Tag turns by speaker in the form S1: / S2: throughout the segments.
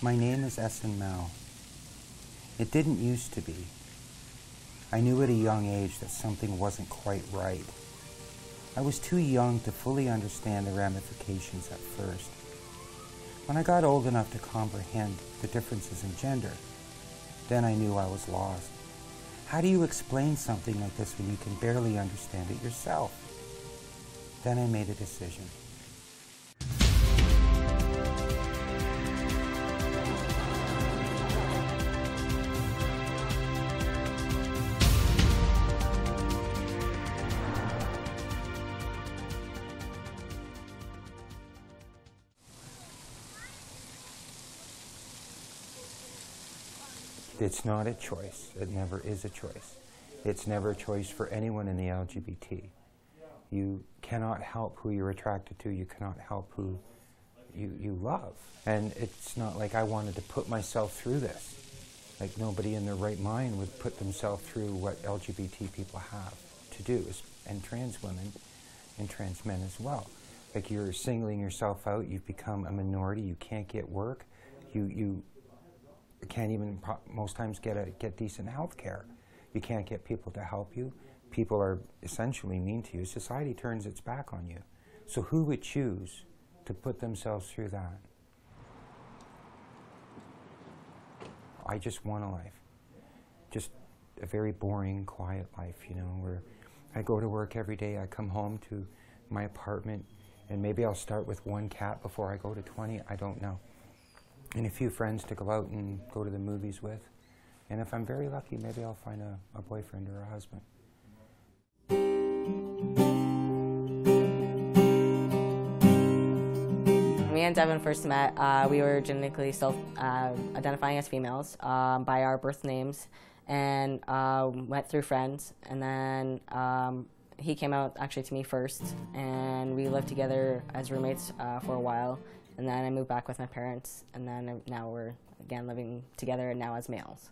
S1: My name is Esen Mau. It didn't used to be. I knew at a young age that something wasn't quite right. I was too young to fully understand the ramifications at first. When I got old enough to comprehend the differences in gender, then I knew I was lost. How do you explain something like this when you can barely understand it yourself? Then I made a decision. It's not a choice. It never is a choice. It's never a choice for anyone in the LGBT. You cannot help who you're attracted to. You cannot help who you love. And it's not like I wanted to put myself through this. Like nobody in their right mind would put themselves through what LGBT people have to do, and trans women and trans men as well. Like you're singling yourself out. You've become a minority. You can't get work. You can't even most times get decent health care. You can't get people to help you. People are essentially mean to you. Society turns its back on you. So who would choose to put themselves through that? I just want a life. Just a very boring, quiet life, you know, where I go to work every day, I come home to my apartment, and maybe I'll start with one cat before I go to 20, I don't know. And a few friends to go out and go to the movies with. And if I'm very lucky, maybe I'll find a boyfriend or a husband.
S2: Me and Devin first met, we were genetically self-identifying as females by our birth names, and went through friends, and then he came out actually to me first, and we lived together as roommates for a while. And then I moved back with my parents, and then now we're again living together, and now as males.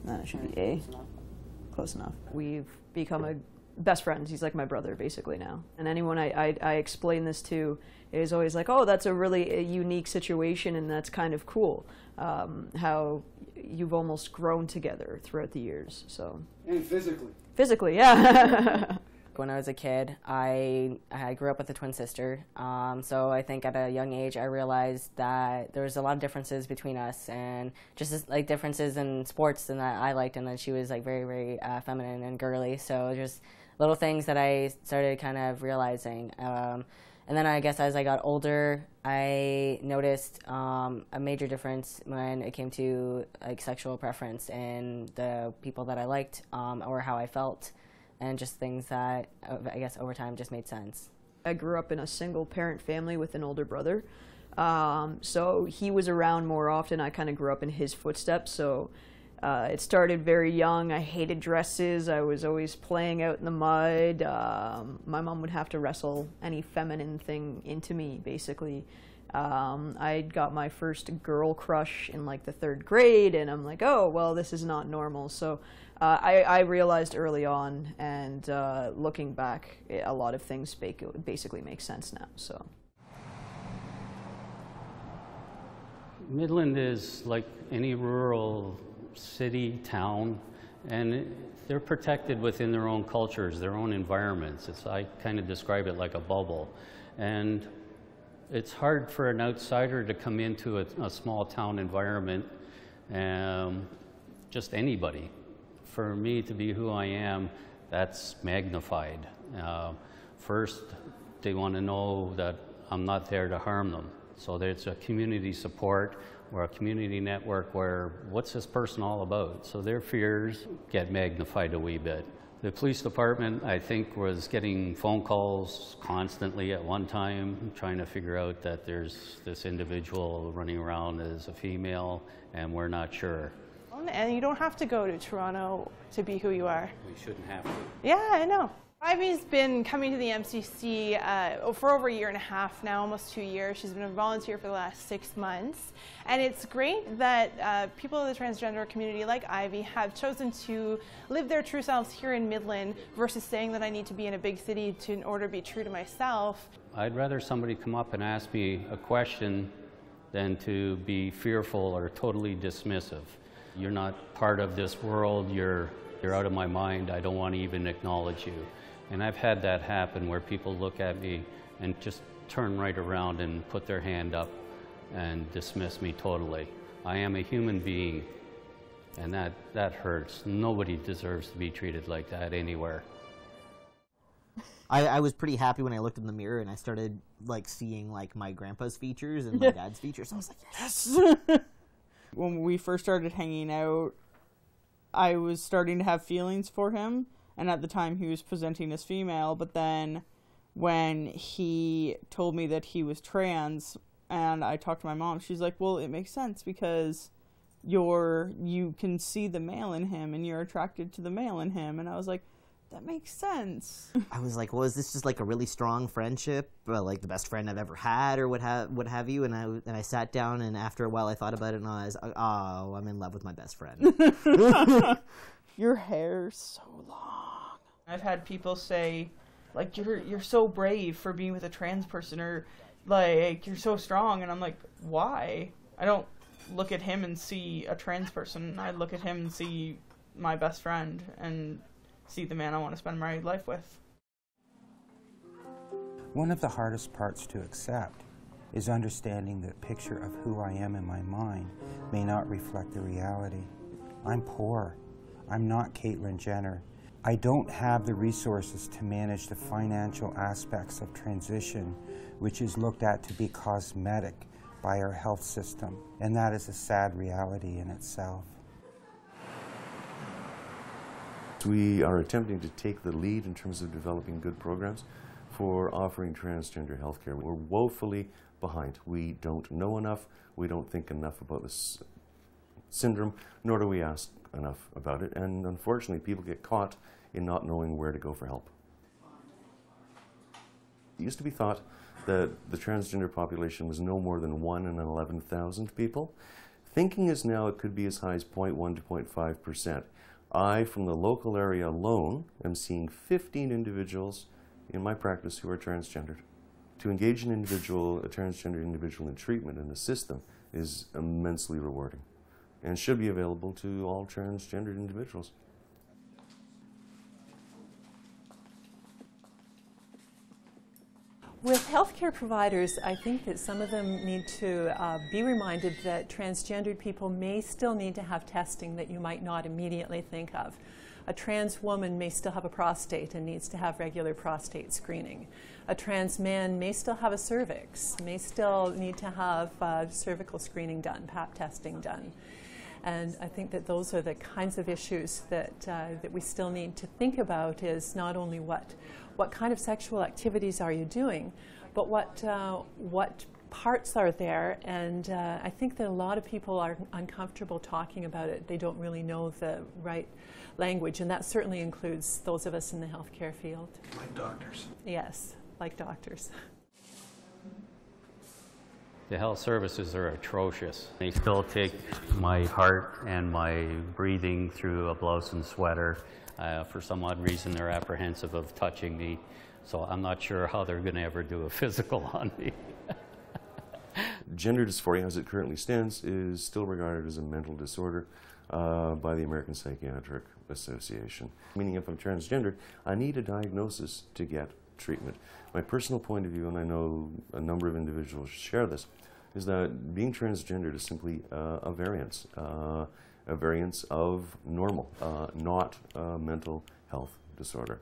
S3: That should be A. Close enough. We've become best friends. He's like my brother, basically, now. And anyone I explain this to is always like, oh, that's a really unique situation, and that's kind of cool. How you've almost grown together throughout the years. So.
S4: And physically.
S3: Physically, yeah.
S2: When I was a kid, I grew up with a twin sister, so I think at a young age I realized that there was a lot of differences between us, and just like differences in sports and that I liked, and that she was like very, very feminine and girly, so just little things that I started kind of realizing. And then I guess as I got older, I noticed a major difference when it came to like sexual preference and the people that I liked, or how I felt. And just things that, I guess, over time just made sense.
S3: I grew up in a single-parent family with an older brother, so he was around more often. I kind of grew up in his footsteps, so it started very young. I hated dresses. I was always playing out in the mud. My mom would have to wrestle any feminine thing into me, basically. I got my first girl crush in like the 3rd grade, and I'm like, oh, well, this is not normal. So I realized early on, and looking back, a lot of things basically make sense now. So.
S5: Midland is like any rural city, town, and they're protected within their own cultures, their own environments. I kind of describe it like a bubble. And it's hard for an outsider to come into a small town environment, just anybody. For me to be who I am, that's magnified. First, they want to know that I'm not there to harm them. So there's a community support or a community network where, what's this person all about? So their fears get magnified a wee bit. The police department, I think, was getting phone calls constantly at one time, trying to figure out that there's this individual running around as a female, and we're not sure.
S6: And you don't have to go to Toronto to be who you are.
S5: We shouldn't have to.
S6: Yeah, I know. Ivy's been coming to the MCC for over 1.5 years now, almost 2 years. She's been a volunteer for the last 6 months. And it's great that people in the transgender community like Ivy have chosen to live their true selves here in Midland versus saying that I need to be in a big city in order to be true to myself.
S5: I'd rather somebody come up and ask me a question than to be fearful or totally dismissive. You're not part of this world, you're out of my mind, I don't want to even acknowledge you. And I've had that happen where people look at me and just turn right around and put their hand up and dismiss me totally. I am a human being, and that hurts. Nobody deserves to be treated like that anywhere.
S4: I was pretty happy when I looked in the mirror and I started like seeing like my grandpa's features and my dad's features. I was like, yes!
S7: When we first started hanging out, I was starting to have feelings for him, and at the time he was presenting as female, but then when he told me that he was trans and I talked to my mom, she's like, well, it makes sense because you can see the male in him and you're attracted to the male in him. And I was like, that makes sense.
S4: I was like, well, is this just like a really strong friendship, like the best friend I've ever had, or what have you? And I sat down, and after a while, I thought about it, and I was, oh, I'm in love with my best friend.
S7: Your hair's so long. I've had people say, like, you're so brave for being with a trans person, or like you're so strong, and I'm like, why? I don't look at him and see a trans person. I look at him and see my best friend and see the man I want to spend my life with.
S1: One of the hardest parts to accept is understanding that picture of who I am in my mind may not reflect the reality. I'm poor. I'm not Caitlyn Jenner. I don't have the resources to manage the financial aspects of transition, which is looked at to be cosmetic by our health system, and that is a sad reality in itself.
S8: We are attempting to take the lead in terms of developing good programs for offering transgender health care. We're woefully behind. We don't know enough, we don't think enough about this syndrome, nor do we ask enough about it, and unfortunately people get caught in not knowing where to go for help. It used to be thought that the transgender population was no more than 1 in 11,000 people. Thinking is now it could be as high as 0.1 to 0.5%. I, from the local area alone, am seeing 15 individuals in my practice who are transgendered. To engage a transgender individual in treatment and assist them is immensely rewarding and should be available to all transgendered individuals.
S9: With healthcare providers, I think that some of them need to be reminded that transgendered people may still need to have testing that you might not immediately think of. A trans woman may still have a prostate and needs to have regular prostate screening. A trans man may still have a cervix, may still need to have cervical screening done, Pap testing done. And I think that those are the kinds of issues that, that we still need to think about, is not only what kind of sexual activities are you doing, but what parts are there. And I think that a lot of people are uncomfortable talking about it. They don't really know the right language, and that certainly includes those of us in the healthcare field.
S10: Like doctors.
S9: Yes, like doctors.
S5: The health services are atrocious. They still take my heart and my breathing through a blouse and sweater. For some odd reason, they're apprehensive of touching me, so I'm not sure how they're going to ever do a physical on me.
S8: Gender dysphoria, as it currently stands, is still regarded as a mental disorder by the American Psychiatric Association. Meaning, if I'm transgendered, I need a diagnosis to get treatment. My personal point of view, and I know a number of individuals share this, is that being transgendered is simply a variance of normal, not a mental health disorder.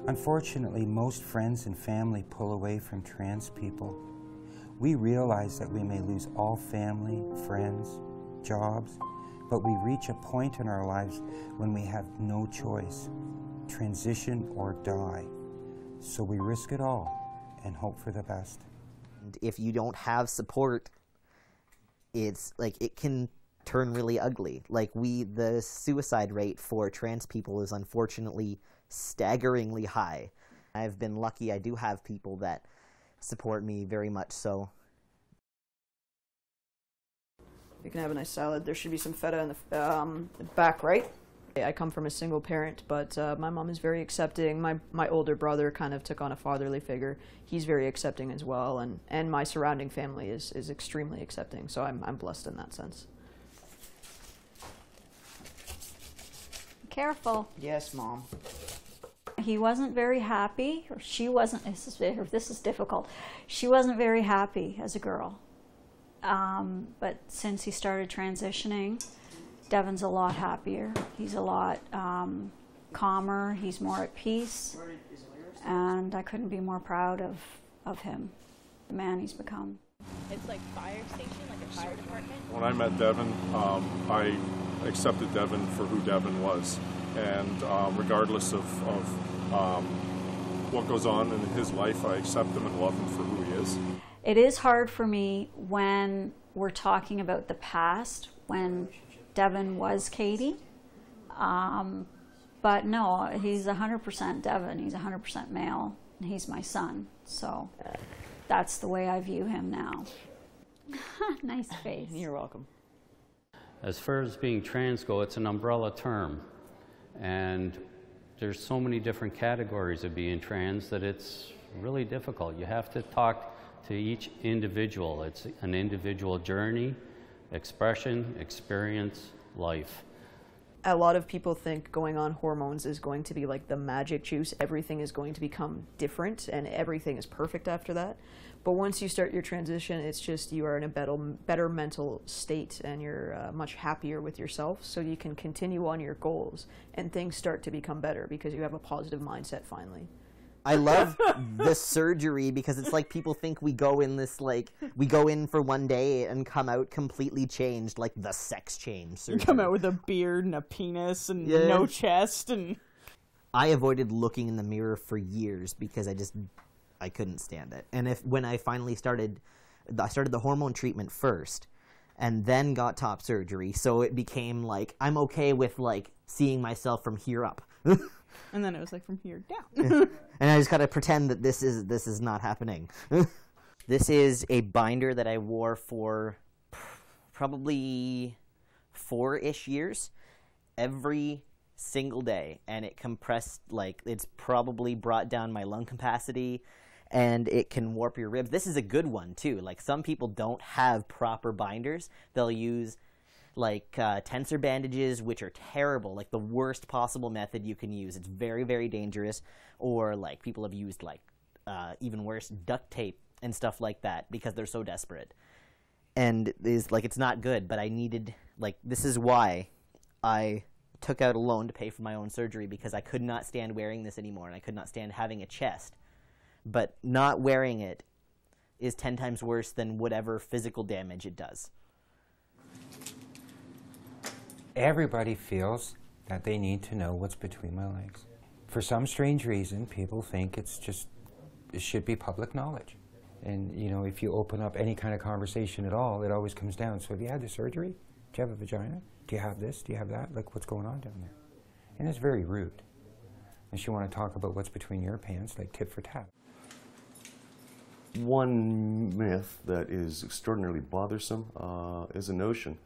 S1: Unfortunately, most friends and family pull away from trans people. We realize that we may lose all family, friends, jobs, but we reach a point in our lives when we have no choice, transition or die. So we risk it all and hope for the best.
S4: If you don't have support, it's like it can turn really ugly. Like the suicide rate for trans people is unfortunately staggeringly high. I've been lucky. I do have people that support me very much so.
S3: You can have a nice salad. There should be some feta in the back right. I come from a single parent, but my mom is very accepting. My older brother kind of took on a fatherly figure. He's very accepting as well, and my surrounding family is extremely accepting, so I'm blessed in that sense.
S10: Careful.
S3: Yes, Mom.
S10: He wasn't very happy, or she wasn't, this is difficult. She wasn't very happy as a girl. But since he started transitioning, Devyn's a lot happier. He's a lot calmer. He's more at peace. And I couldn't be more proud of him, the man he's become.
S11: It's like fire station, like a fire department.
S12: When I met Devyn, I accepted Devyn for who Devyn was. And regardless of what goes on in his life, I accept him and love him for who he is.
S10: It is hard for me when we're talking about the past, when Devyn was Katie. But no, he's 100% Devyn. He's 100% male. And he's my son. So that's the way I view him now. Nice face.
S3: You're welcome.
S5: As far as being trans go, it's an umbrella term. And there's so many different categories of being trans that it's really difficult. You have to talk to each individual. It's an individual journey, expression, experience, life.
S3: A lot of people think going on hormones is going to be like the magic juice. Everything is going to become different and everything is perfect after that. But once you start your transition, it's just you are in a better mental state and you're much happier with yourself, so you can continue on your goals and things start to become better because you have a positive mindset finally.
S4: I love the surgery because it's like people think we go in this, like, we go in for one day and come out completely changed, like the sex change surgery.
S7: You come out with a beard and a penis and no chest. And
S4: I avoided looking in the mirror for years because I couldn't stand it. And when I finally started the hormone treatment first and then got top surgery, so it became like, I'm okay with, like, seeing myself from here up.
S7: And then it was like from here down.
S4: And I just gotta pretend that this is not happening. This is a binder that I wore for probably 4-ish years, every single day, and it compressed, like, it's probably brought down my lung capacity, and it can warp your ribs. This is a good one too. Like, some people don't have proper binders. They'll use like tensor bandages, which are terrible, like the worst possible method you can use. It's very, very dangerous. Or like people have used like even worse, duct tape and stuff like that because they're so desperate. And it's not good, but I needed, like, this is why I took out a loan to pay for my own surgery, because I could not stand wearing this anymore and I could not stand having a chest. But not wearing it is 10 times worse than whatever physical damage it does.
S1: Everybody feels that they need to know what's between my legs. For some strange reason, people think it should be public knowledge. And, you know, if you open up any kind of conversation at all, it always comes down, so have you had the surgery? Do you have a vagina? Do you have this? Do you have that? Like, what's going on down there? And it's very rude. Unless you want to talk about what's between your pants, like tit for tat.
S8: One myth that is extraordinarily bothersome is a notion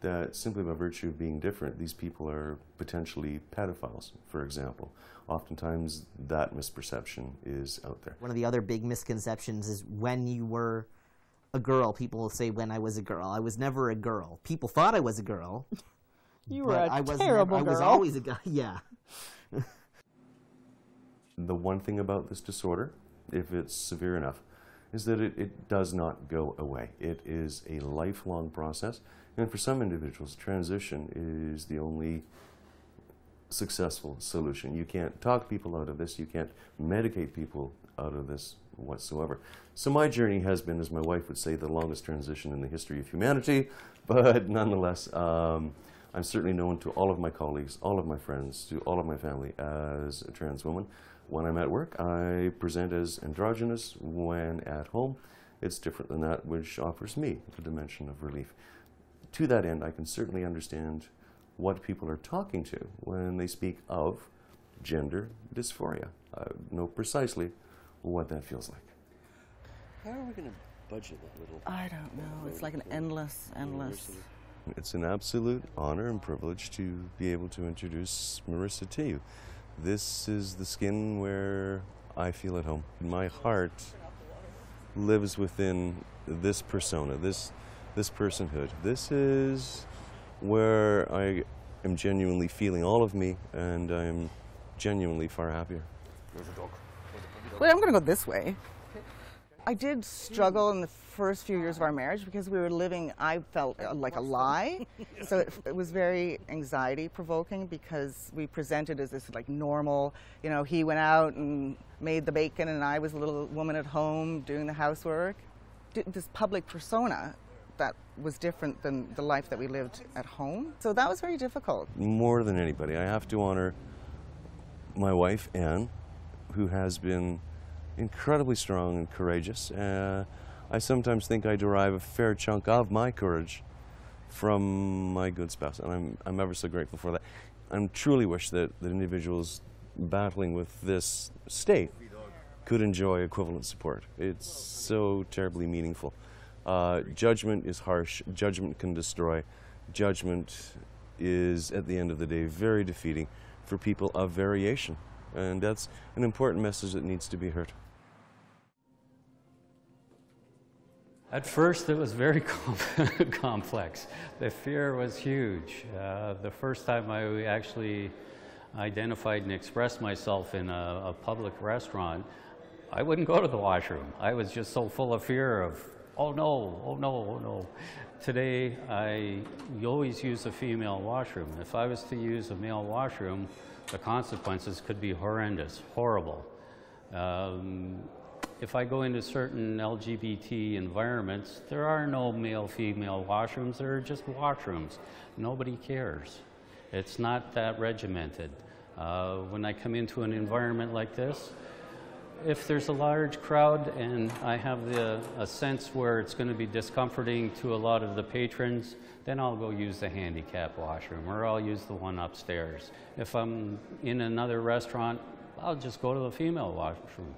S8: that simply by virtue of being different, these people are potentially pedophiles, for example. Oftentimes, that misperception is out there.
S4: One of the other big misconceptions is when you were a girl, people will say, when I was a girl. I was never a girl. People thought I was a girl.
S7: You were a terrible girl.
S4: I was always a guy, yeah.
S8: The one thing about this disorder, if it's severe enough, is that it does not go away. It is a lifelong process. And for some individuals, transition is the only successful solution. You can't talk people out of this. You can't medicate people out of this whatsoever. So my journey has been, as my wife would say, the longest transition in the history of humanity. But nonetheless, I'm certainly known to all of my colleagues, all of my friends, to all of my family as a trans woman. When I'm at work, I present as androgynous. When at home, it's different than that, which offers me a dimension of relief. To that end, I can certainly understand what people are talking to when they speak of gender dysphoria. I know precisely what that feels like.
S13: How are we going to budget that little?
S14: I don't know. It's like an endless.
S8: It's an absolute honor and privilege to be able to introduce Marissa to you. This is the skin where I feel at home. My heart lives within this persona, this personhood. This is where I am genuinely feeling all of me, and I am genuinely far happier.
S13: Well, I'm going to go this way. I did struggle in the first few years of our marriage because we were living, I felt like a lie. So it was very anxiety provoking because we presented as this like normal, you know, he went out and made the bacon and I was a little woman at home doing the housework. This public persona that was different than the life that we lived at home. So that was very difficult.
S8: More than anybody, I have to honor my wife, Anne, who has been incredibly strong and courageous. I sometimes think I derive a fair chunk of my courage from my good spouse, and I'm ever so grateful for that. I truly wish that individuals battling with this state could enjoy equivalent support. It's so terribly meaningful. Judgment is harsh, judgment can destroy, judgment is, at the end of the day, very defeating for people of variation, and that's an important message that needs to be heard.
S5: At first, it was very complex. The fear was huge. The first time I actually identified and expressed myself in a public restaurant, I wouldn't go to the washroom. I was just so full of fear of, oh no, oh no, oh no. Today, you always use a female washroom. If I was to use a male washroom, the consequences could be horrendous, horrible. If I go into certain LGBT environments, there are no male-female washrooms, there are just washrooms. Nobody cares. It's not that regimented. When I come into an environment like this, if there's a large crowd and I have a sense where it's going to be discomforting to a lot of the patrons, then I'll go use the handicap washroom, or I'll use the one upstairs. If I'm in another restaurant, I'll just go to the female washroom.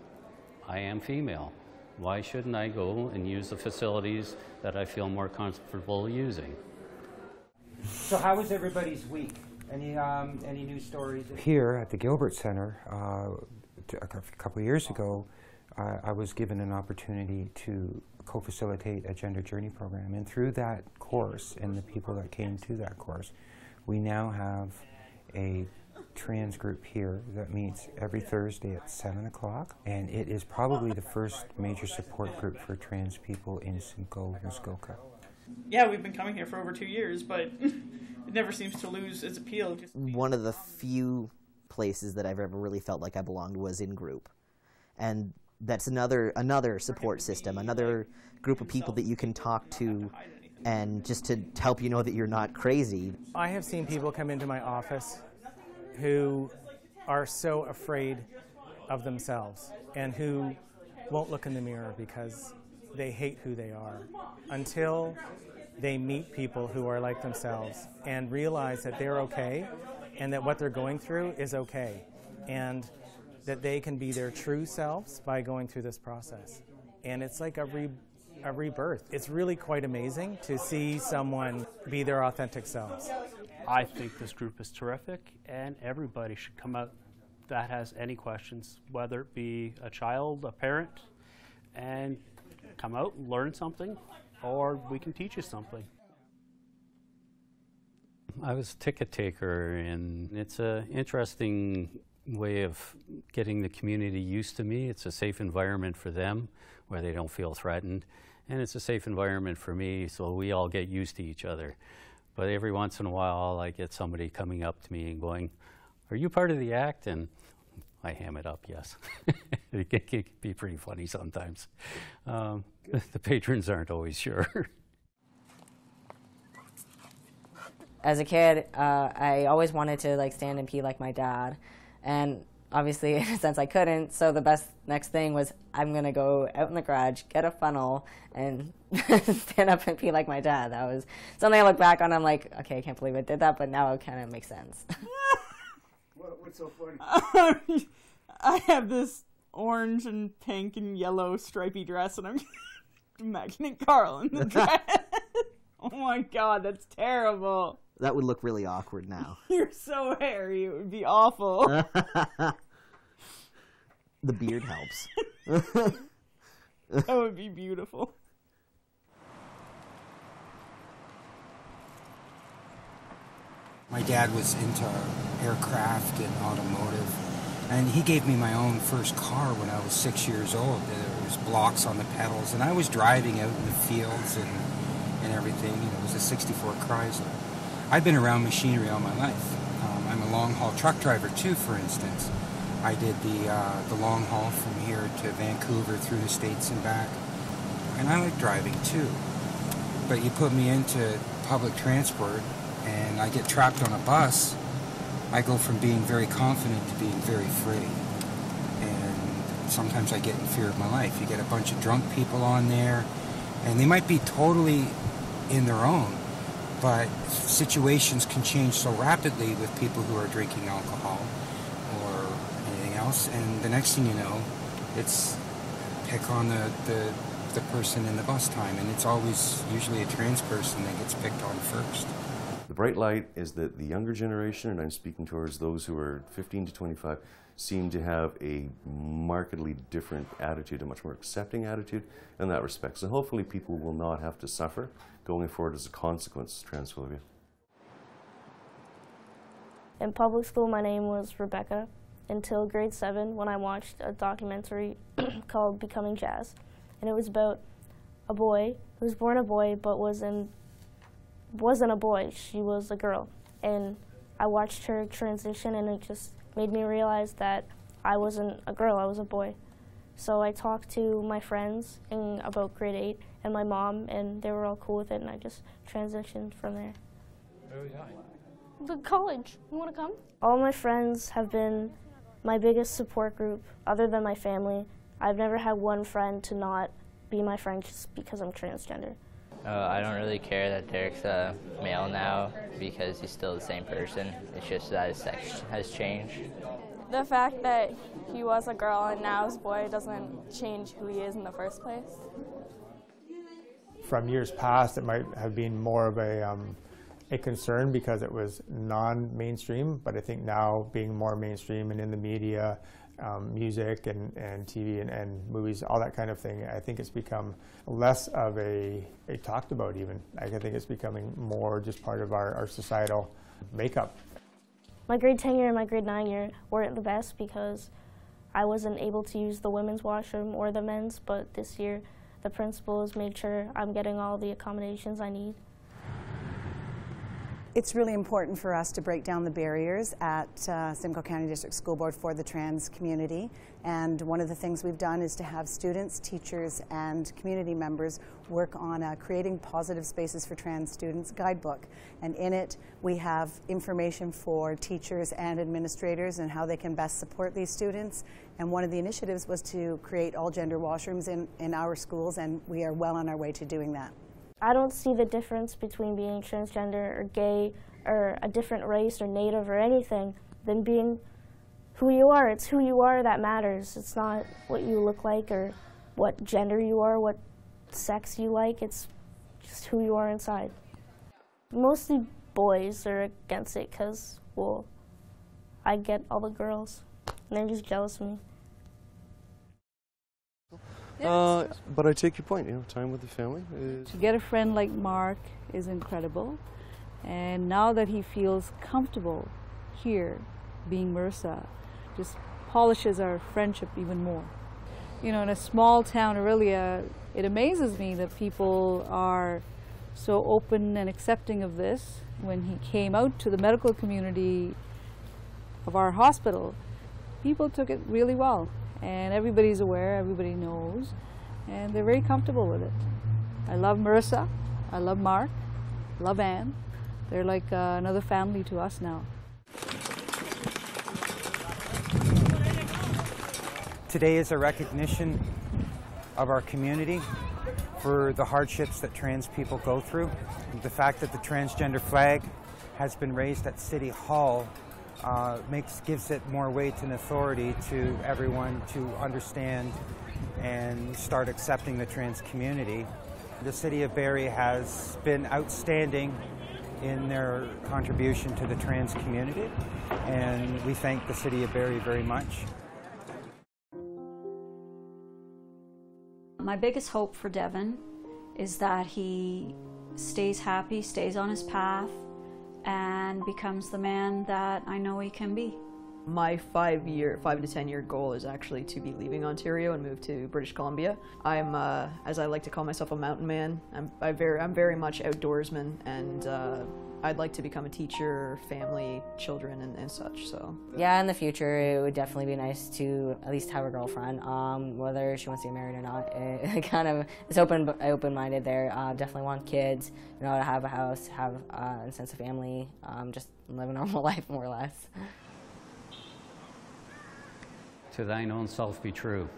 S5: I am female. Why shouldn't I go and use the facilities that I feel more comfortable using?
S1: So how was everybody's week? Any news stories? Here at the Gilbert Center, a couple of years ago, I was given an opportunity to co-facilitate a gender journey program, and through that course and the people that came to that course, we now have a trans group here that meets every Thursday at 7 o'clock, and it is probably the first major support group for trans people in Simcoe, Muskoka.
S7: Yeah, we've been coming here for over 2 years, but it never seems to lose its appeal.
S4: One of the few places that I've ever really felt like I belonged was in group. And that's another support system, another group of people that you can talk to and just to help you know that you're not crazy.
S14: I have seen people come into my office who are so afraid of themselves and who won't look in the mirror because they hate who they are until they meet people who are like themselves and realize that they're okay and that what they're going through is okay and that they can be their true selves by going through this process. And it's like a rebirth. It's really quite amazing to see someone be their authentic selves.
S15: I think this group is terrific, and everybody should come out that has any questions, whether it be a child, a parent, and come out and learn something, or we can teach you something.
S5: I was a ticket taker, and it's an interesting way of getting the community used to me. It's a safe environment for them where they don't feel threatened, and it's a safe environment for me so we all get used to each other. But every once in a while I get somebody coming up to me and going, "Are you part of the act?" And I ham it up, yes. It can be pretty funny sometimes. The patrons aren't always sure.
S2: As a kid, I always wanted to stand and pee like my dad, and obviously in a sense I couldn't, so the next thing was I'm going to go out in the garage, get a funnel, and stand up and pee like my dad. That was something I look back on, I'm like, okay, I can't believe I did that, but now it kind of makes sense.
S7: What's so funny? I have this orange and pink and yellow stripy dress, and I'm imagining Carl in the dress. Oh my God, that's terrible.
S4: That would look really awkward now.
S7: You're so hairy, it would be awful.
S4: The beard helps.
S7: That would be beautiful.
S1: My dad was into aircraft and automotive, and he gave me my own first car when I was 6 years old. There was blocks on the pedals, and I was driving out in the fields and everything. You know, it was a '64 Chrysler. I've been around machinery all my life. I'm a long-haul truck driver too, for instance. I did the long haul from here to Vancouver through the States and back, and I like driving too. But you put me into public transport, and I get trapped on a bus, I go from being very confident to being very afraid. And sometimes I get in fear of my life. You get a bunch of drunk people on there, and they might be totally in their own, but situations can change so rapidly with people who are drinking alcohol or anything else, and the next thing you know, it's pick on the person in the bus time, and it's always usually a trans person that gets picked on first.
S8: The bright light is that the younger generation, and I'm speaking towards those who are 15 to 25, seem to have a markedly different attitude, a much more accepting attitude in that respect. So hopefully people will not have to suffer going forward as a consequence of transphobia.
S16: In public school, my name was Rebecca until grade 7 when I watched a documentary called Becoming Jazz. And it was about a boy who was born a boy but wasn't a boy, she was a girl. And I watched her transition, and it just made me realize that I wasn't a girl, I was a boy. So I talked to my friends in about grade 8 and my mom, and they were all cool with it, and I just transitioned from there.
S17: Where are we going?
S16: The college. You want to come? All my friends have been my biggest support group, other than my family. I've never had one friend to not be my friend just because I'm transgender.
S18: I don't really care that Derek's a male now because he's still the same person. It's just that his sex has changed.
S19: The fact that he was a girl and now is a boy doesn't change who he is in the first place.
S20: From years past, it might have been more of a concern because it was non-mainstream, but I think now being more mainstream and in the media, music and TV and movies, all that kind of thing, I think it's become less of a talked about even. I think it's becoming more just part of our societal makeup.
S16: My grade 10 year and my grade 9 year weren't the best because I wasn't able to use the women's washroom or the men's, but this year the principal has made sure I'm getting all the accommodations I need.
S21: It's really important for us to break down the barriers at Simcoe County District School Board for the trans community. And one of the things we've done is to have students, teachers, and community members work on creating positive spaces for trans students guidebook. And in it, we have information for teachers and administrators and how they can best support these students. And one of the initiatives was to create all gender washrooms in our schools, and we are well on our way to doing that.
S16: I don't see the difference between being transgender or gay or a different race or native or anything than being who you are. It's who you are that matters. It's not what you look like or what gender you are, what sex you like. It's just who you are inside. Mostly boys are against it because, well, I get all the girls and they're just jealous of me.
S8: But I take your point, time with the family is...
S22: To get a friend like Mark is incredible, and now that he feels comfortable here, being MRSA, just polishes our friendship even more. You know, in a small town, Aurelia, it amazes me that people are so open and accepting of this. When he came out to the medical community of our hospital, people took it really well. And everybody's aware, everybody knows, and they're very comfortable with it. I love Marissa, I love Mark, love Anne. They're like another family to us now.
S1: Today is a recognition of our community for the hardships that trans people go through. The fact that the transgender flag has been raised at City Hall gives it more weight and authority to everyone to understand and start accepting the trans community. The City of Barrie has been outstanding in their contribution to the trans community, and we thank the City of Barrie very much.
S10: My biggest hope for Devin is that he stays happy, stays on his path, and becomes the man that I know he can be.
S3: My 5 to 10 year goal is actually to be leaving Ontario and move to British Columbia. I'm, as I like to call myself, a mountain man. I'm very much outdoorsman, and I'd like to become a teacher, family, children, and such. So
S2: yeah, in the future, it would definitely be nice to at least have a girlfriend. Whether she wants to get married or not, it kind of it's open-minded there. Definitely want kids, you know, to have a house, have a sense of family, just live a normal life more or less.
S5: To thine own self be true.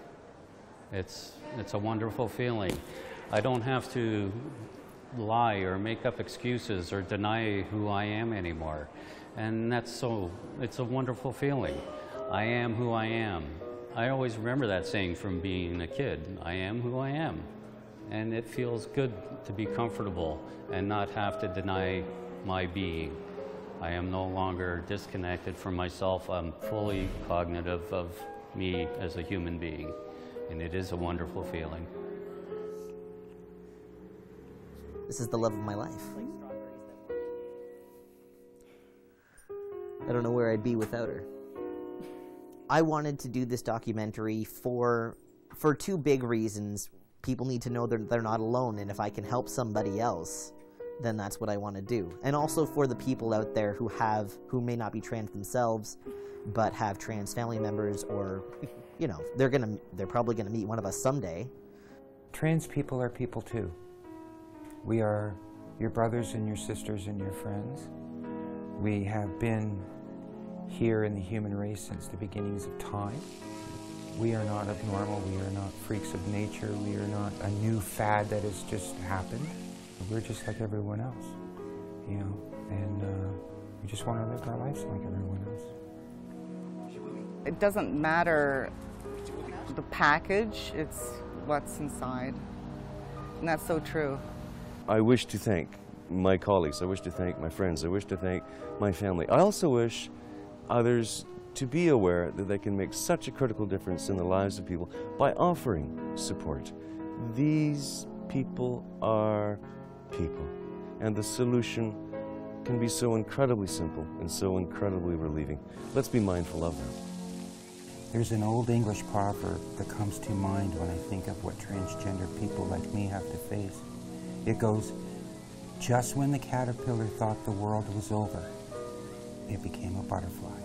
S5: It's a wonderful feeling. I don't have to lie or make up excuses or deny who I am anymore. And it's a wonderful feeling. I am who I am. I always remember that saying from being a kid. I am who I am. And it feels good to be comfortable and not have to deny my being. I am no longer disconnected from myself. I'm fully cognitive of me as a human being, and it is a wonderful feeling.
S4: This is the love of my life. I don't know where I'd be without her. I wanted to do this documentary for two big reasons. People need to know they're not alone, and if I can help somebody else, then that's what I want to do. And also for the people out there who may not be trans themselves, but have trans family members, or, you know, they're probably gonna meet one of us someday.
S1: Trans people are people too. We are your brothers and your sisters and your friends. We have been here in the human race since the beginnings of time. We are not abnormal, we are not freaks of nature, we are not a new fad that has just happened. We're just like everyone else, you know, and we just want to live our lives like everyone else.
S13: It doesn't matter the package, it's what's inside. And that's so true.
S8: I wish to thank my colleagues, I wish to thank my friends, I wish to thank my family. I also wish others to be aware that they can make such a critical difference in the lives of people by offering support. These people are people, and the solution can be so incredibly simple and so incredibly relieving. Let's be mindful of that.
S1: There's an old English proverb that comes to mind when I think of what transgender people like me have to face. It goes, just when the caterpillar thought the world was over, it became a butterfly.